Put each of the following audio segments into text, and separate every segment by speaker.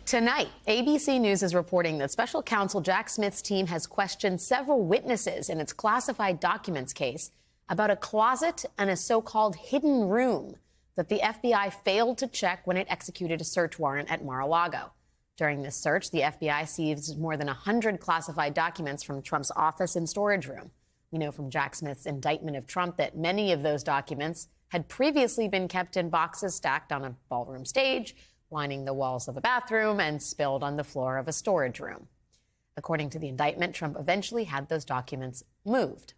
Speaker 1: Tonight, ABC News is reporting that special counsel Jack Smith's team has questioned several witnesses in its classified documents case about a closet and a so-called hidden room that the FBI failed to check when it executed a search warrant at Mar-a-Lago. During this search, the FBI seized more than 100 classified documents from Trump's office and storage room. We know from Jack Smith's indictment of Trump that many of those documents had previously been kept in boxes stacked on a ballroom stage, lining the walls of a bathroom, and spilled on the floor of a storage room. According to the indictment, Trump eventually had those documents moved.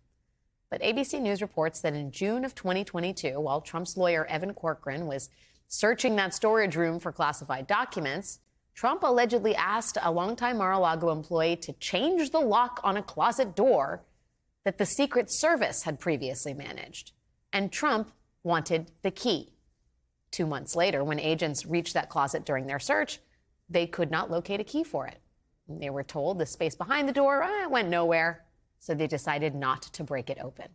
Speaker 1: But ABC News reports that in June of 2022, while Trump's lawyer Evan Corcoran was searching that storage room for classified documents, Trump allegedly asked a longtime Mar-a-Lago employee to change the lock on a closet door that the Secret Service had previously managed. And Trump wanted the key. 2 months later, when agents reached that closet during their search, they could not locate a key for it. They were told the space behind the door went nowhere, so they decided not to break it open.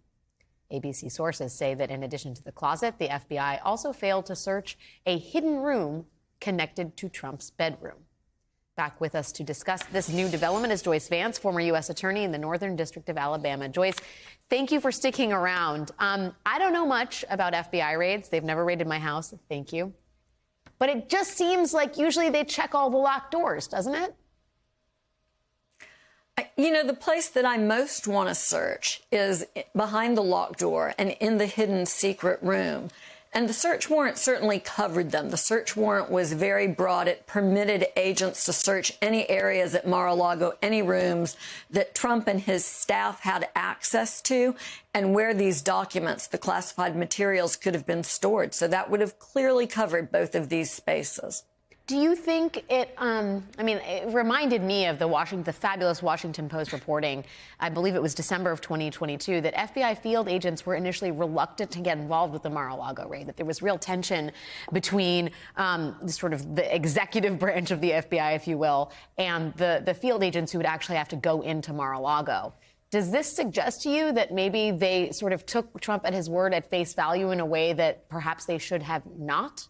Speaker 1: ABC sources say that in addition to the closet, the FBI also failed to search a hidden room connected to Trump's bedroom. Back with us to discuss this new development is Joyce Vance, former U.S. attorney in the Northern District of Alabama. Joyce, thank you for sticking around. I don't know much about FBI raids. They've never raided my house. Thank you. But it just seems like usually they check all the locked doors, doesn't it?
Speaker 2: You know, the place that I most want to search is behind the locked door and in the hidden secret room. And the search warrant certainly covered them. The search warrant was very broad. It permitted agents to search any areas at Mar-a-Lago, any rooms that Trump and his staff had access to, and where these documents, the classified materials, could have been stored. So that would have clearly covered both of these spaces.
Speaker 1: Do you think it, it reminded me of the fabulous Washington Post reporting, I believe it was December of 2022, that FBI field agents were initially reluctant to get involved with the Mar-a-Lago raid, that there was real tension between the executive branch of the FBI, if you will, and the field agents who would actually have to go into Mar-a-Lago. Does this suggest to you that maybe they sort of took Trump at his word at face value in a way that perhaps they should have not?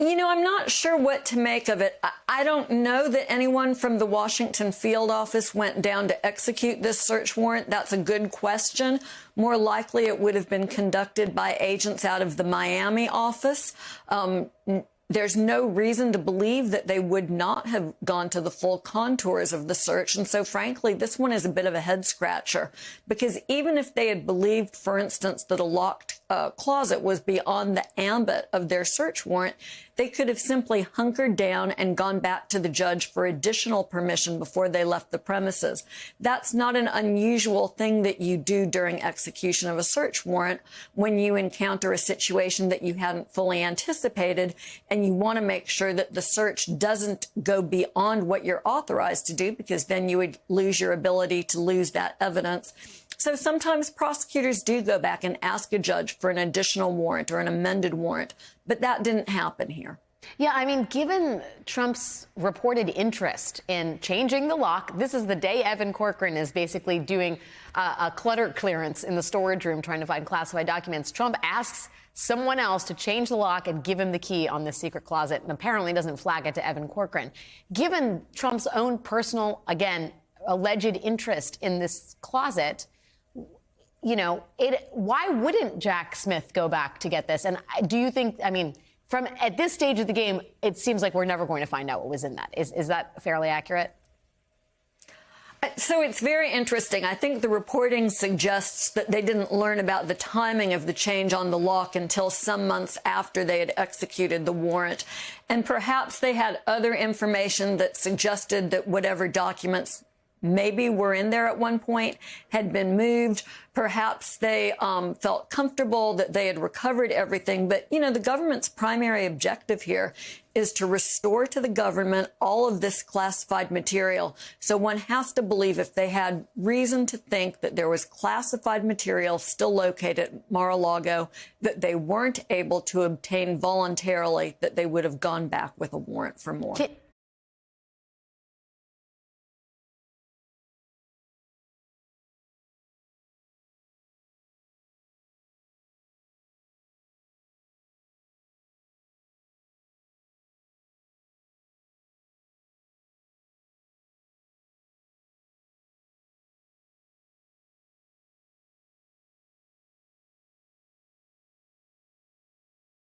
Speaker 2: You know, I'm not sure what to make of it. I don't know that anyone from the Washington field office went down to execute this search warrant. That's a good question. More likely it would have been conducted by agents out of the Miami office. There's no reason to believe that they would not have gone to the full contours of the search. And so, frankly, this one is a bit of a head scratcher, because even if they had believed, for instance, that a locked closet was beyond the ambit of their search warrant, they could have simply hunkered down and gone back to the judge for additional permission before they left the premises. That's not an unusual thing that you do during execution of a search warrant when you encounter a situation that you hadn't fully anticipated, and you want to make sure that the search doesn't go beyond what you're authorized to do, because then you would lose your ability to lose that evidence. So sometimes prosecutors do go back and ask a judge for an additional warrant or an amended warrant, but that didn't happen here.
Speaker 1: Yeah, I mean, given Trump's reported interest in changing the lock, this is the day Evan Corcoran is basically doing a clutter clearance in the storage room trying to find classified documents. Trump asks someone else to change the lock and give him the key on this secret closet, and apparently doesn't flag it to Evan Corcoran. Given Trump's own personal, again, alleged interest in this closet, you know, why wouldn't Jack Smith go back to get this? And do you think, from at this stage of the game, it seems like we're never going to find out what was in that. Is that fairly accurate?
Speaker 2: So it's very interesting. I think the reporting suggests that they didn't learn about the timing of the change on the lock until some months after they had executed the warrant. And perhaps they had other information that suggested that whatever documents maybe were in there at one point had been moved. Perhaps they felt comfortable that they had recovered everything. But, you know, the government's primary objective here is to restore to the government all of this classified material. So one has to believe if they had reason to think that there was classified material still located at Mar-a-Lago that they weren't able to obtain voluntarily, that they would have gone back with a warrant for more.